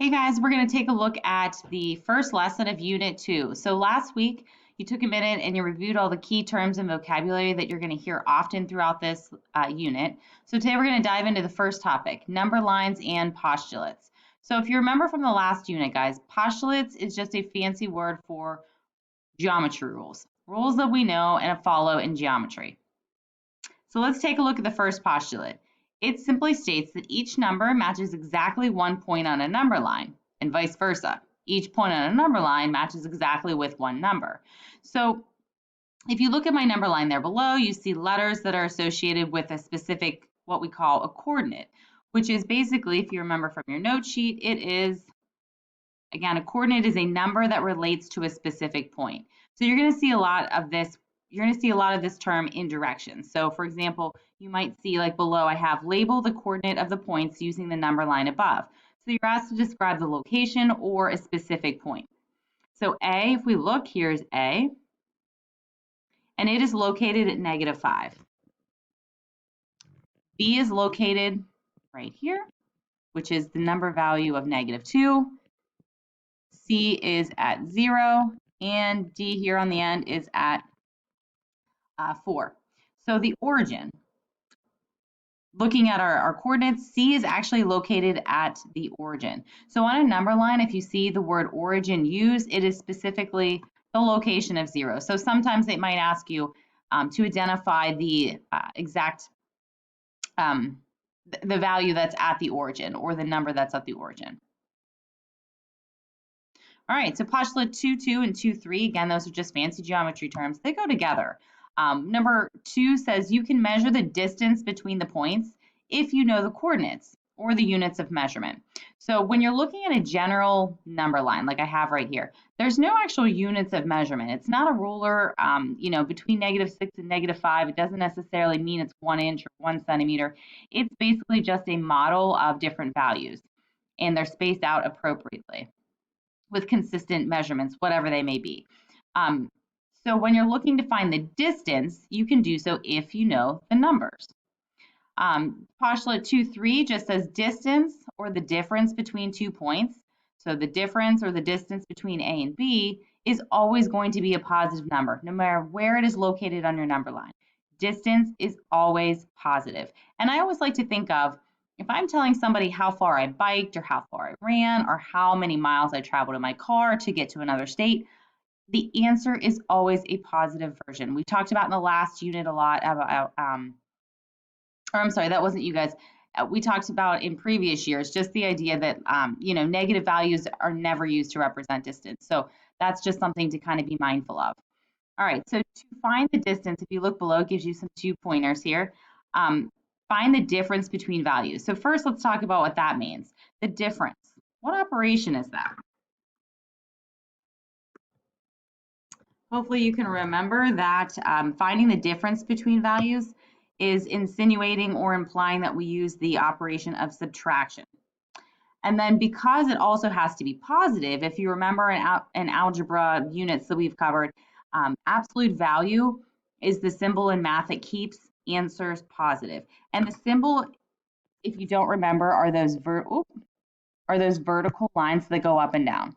Hey guys, we're going to take a look at the first lesson of Unit 2. So last week you took a minute and you reviewed all the key terms and vocabulary that you're going to hear often throughout this unit. So today we're going to dive into the first topic, number lines and postulates. So if you remember from the last unit, guys, postulates is just a fancy word for geometry rules, rules that we know and follow in geometry. So let's take a look at the first postulate. It simply states that each number matches exactly one point on a number line, and vice versa. Each point on a number line matches exactly with one number. So if you look at my number line there below, you see letters that are associated with a specific, what we call a coordinate, which is basically, if you remember from your note sheet, it is, again, a coordinate is a number that relates to a specific point. So you're going to see a lot of this. You're going to see a lot of this term in directions. So for example, you might see like below I have label the coordinate of the points using the number line above. So you're asked to describe the location or a specific point. So A, if we look, here's A, and it is located at -5. B is located right here, which is the number value of -2. C is at 0, and D here on the end is at 4. So the origin, looking at our coordinates, C is actually located at the origin. So on a number line, if you see the word origin used, it is specifically the location of 0. So sometimes they might ask you to identify the exact, the value that's at the origin or the number that's at the origin. All right, so postulate 2.2 and 2.3, again, those are just fancy geometry terms. They go together. Number 2 says you can measure the distance between the points if you know the coordinates or the units of measurement. So when you're looking at a general number line, like I have right here, there's no actual units of measurement. It's not a ruler, between -6 and -5. It doesn't necessarily mean it's 1 inch or 1 centimeter. It's basically just a model of different values, and they're spaced out appropriately with consistent measurements, whatever they may be. So when you're looking to find the distance, you can do so if you know the numbers. Postulate 2.3 just says distance or the difference between 2 points. So the difference or the distance between A and B is always going to be a positive number, no matter where it is located on your number line. Distance is always positive. And I always like to think of, if I'm telling somebody how far I biked or how far I ran or how many miles I traveled in my car to get to another state, the answer is always a positive version. We talked about in the last unit a lot about, or I'm sorry, that wasn't you guys. We talked about in previous years, just the idea that, negative values are never used to represent distance. So that's just something to kind of be mindful of. All right, so to find the distance, if you look below, it gives you some 2 pointers here. Find the difference between values. So first, let's talk about what that means. The difference. What operation is that? Hopefully you can remember that finding the difference between values is insinuating or implying that we use the operation of subtraction. And then because it also has to be positive, if you remember in algebra units that we've covered, absolute value is the symbol in math that keeps answers positive. And the symbol, if you don't remember, are those vertical lines that go up and down,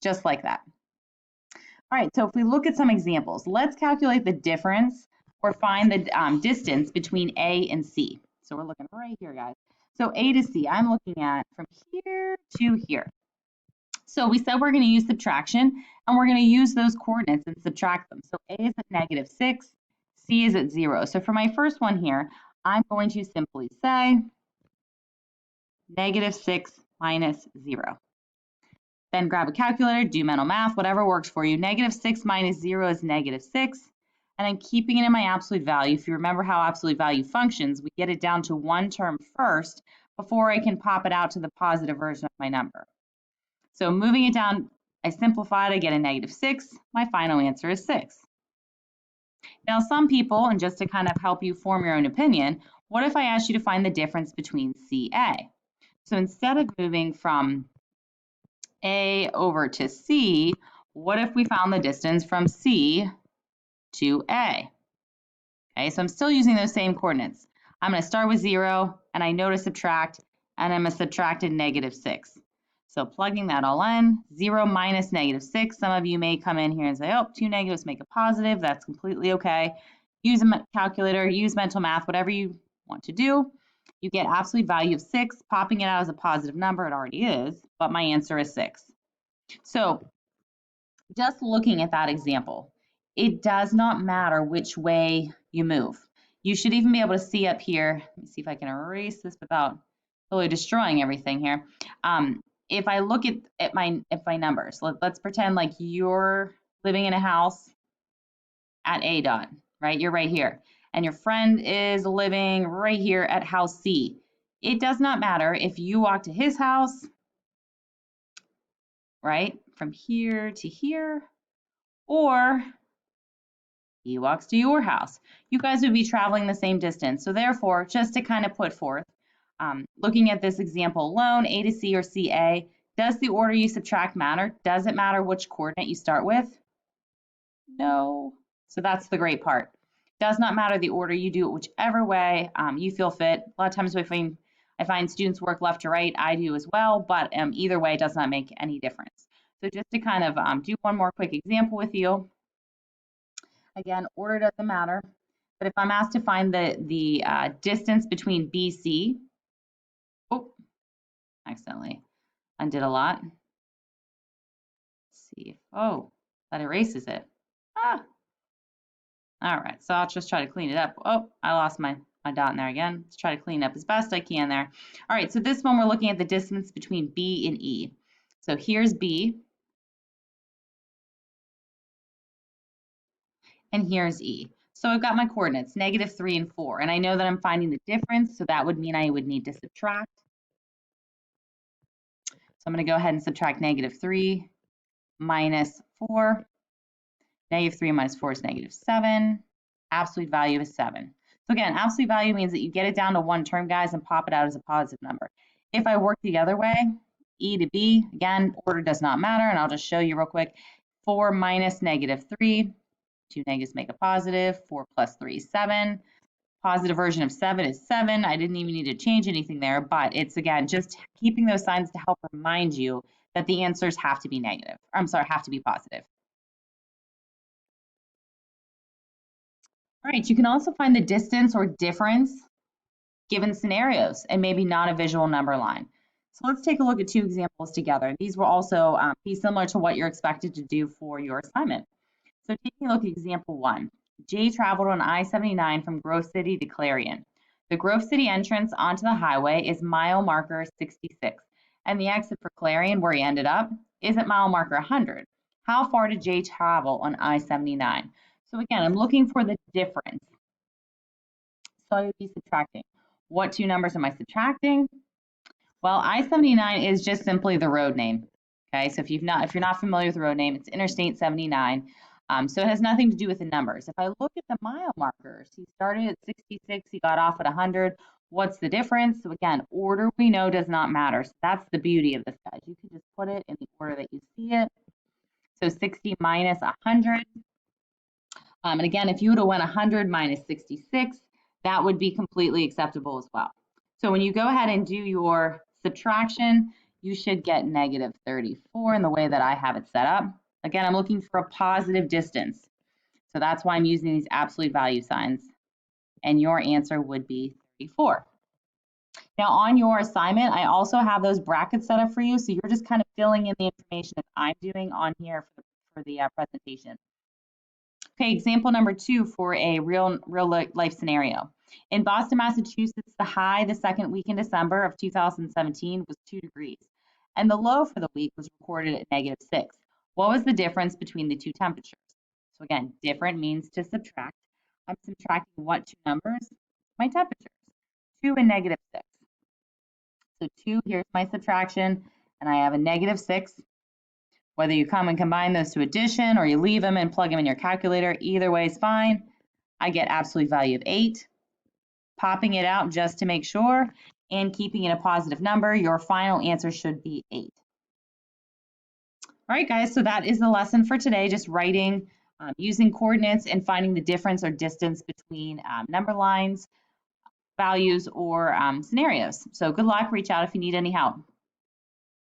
just like that. All right, so if we look at some examples, let's calculate the difference or find the distance between A and C. So we're looking right here, guys. So A to C, I'm looking at from here to here. So we said we're going to use subtraction, and we're going to use those coordinates and subtract them. So A is at -6, C is at 0. So for my first one here, I'm going to simply say -6 minus 0. Then grab a calculator, do mental math, whatever works for you. -6 minus 0 is -6. And I'm keeping it in my absolute value. If you remember how absolute value functions, we get it down to one term first before I can pop it out to the positive version of my number. So moving it down, I simplify it, I get a -6. My final answer is 6. Now some people, and just to kind of help you form your own opinion, what if I asked you to find the difference between CA? So instead of moving from A over to C, what if we found the distance from C to A? Okay, so I'm still using those same coordinates. I'm going to start with 0, and I know to subtract, and I'm going to subtract a -6. So plugging that all in, 0 minus -6. Some of you may come in here and say, oh, 2 negatives make a positive. That's completely okay. Use a calculator, use mental math, whatever you want to do. You get absolute value of 6. Popping it out as a positive number, it already is, but my answer is 6. So just looking at that example, it does not matter which way you move. You should even be able to see up here. Let me see if I can erase this without totally destroying everything here. If I look at my numbers, let's pretend like you're living in a house at A dot, right? You're right here. And your friend is living right here at house C. It does not matter if you walk to his house, right, from here to here, or he walks to your house. You guys would be traveling the same distance. So therefore, just to kind of put forth, looking at this example alone, A to C or CA, does the order you subtract matter? Does it matter which coordinate you start with? No. So that's the great part. Does not matter the order, you do it whichever way you feel fit. A lot of times I find students work left to right. I do as well, but either way does not make any difference. So just to kind of do one more quick example with you. Again, order doesn't matter, but if I'm asked to find the distance between BC, oh, accidentally undid a lot. Let's see, oh, that erases it. Ah, all right, so I'll just try to clean it up. Oh, I lost my dot in there again. Let's try to clean it up as best I can there. All right, so this one we're looking at the distance between B and E. So here's B, and here's E. So I've got my coordinates, -3 and 4, and I know that I'm finding the difference, so that would mean I would need to subtract. So I'm going to go ahead and subtract -3 minus 4. -3 minus 4 is -7. Absolute value is 7. So again, absolute value means that you get it down to one term, guys, and pop it out as a positive number. If I work the other way, E to B, again, order does not matter, and I'll just show you real quick. 4 minus -3, 2 negatives make a positive, 4 plus 3 is 7. Positive version of 7 is 7. I didn't even need to change anything there, but it's, again, just keeping those signs to help remind you that the answers have to be negative. I'm sorry, have to be positive. All right, you can also find the distance or difference given scenarios and maybe not a visual number line. So let's take a look at two examples together. These will also be similar to what you're expected to do for your assignment. So taking a look at example 1, Jay traveled on I-79 from Grove City to Clarion. The Grove City entrance onto the highway is mile marker 66, and the exit for Clarion, where he ended up, is at mile marker 100. How far did Jay travel on I-79? So again, I'm looking for the difference. So I would be subtracting. What two numbers am I subtracting? Well, I-79 is just simply the road name. Okay, so if you're not familiar with the road name, it's Interstate 79. So it has nothing to do with the numbers. If I look at the mile markers, he started at 66, he got off at 100. What's the difference? So again, order we know does not matter. So that's the beauty of this, guys. You can just put it in the order that you see it. So 60 minus 100. And again, if you would have went 100 minus 66, that would be completely acceptable as well. So when you go ahead and do your subtraction, you should get -34 in the way that I have it set up. Again, I'm looking for a positive distance. So that's why I'm using these absolute value signs. And your answer would be 34. Now on your assignment, I also have those brackets set up for you. So you're just kind of filling in the information that I'm doing on here for the presentation. Okay, example number 2 for a real life scenario. In Boston, Massachusetts, the high the second week in December of 2017 was 2 degrees, and the low for the week was recorded at -6. What was the difference between the two temperatures? So again, different means to subtract. I'm subtracting what two numbers? My temperatures, 2 and -6. So 2, here's my subtraction, and I have a -6. Whether you come and combine those to addition or you leave them and plug them in your calculator, either way is fine. I get absolute value of 8. Popping it out just to make sure and keeping it a positive number, your final answer should be 8. All right, guys, so that is the lesson for today, just writing, using coordinates and finding the difference or distance between number lines, values, or scenarios. So good luck, reach out if you need any help.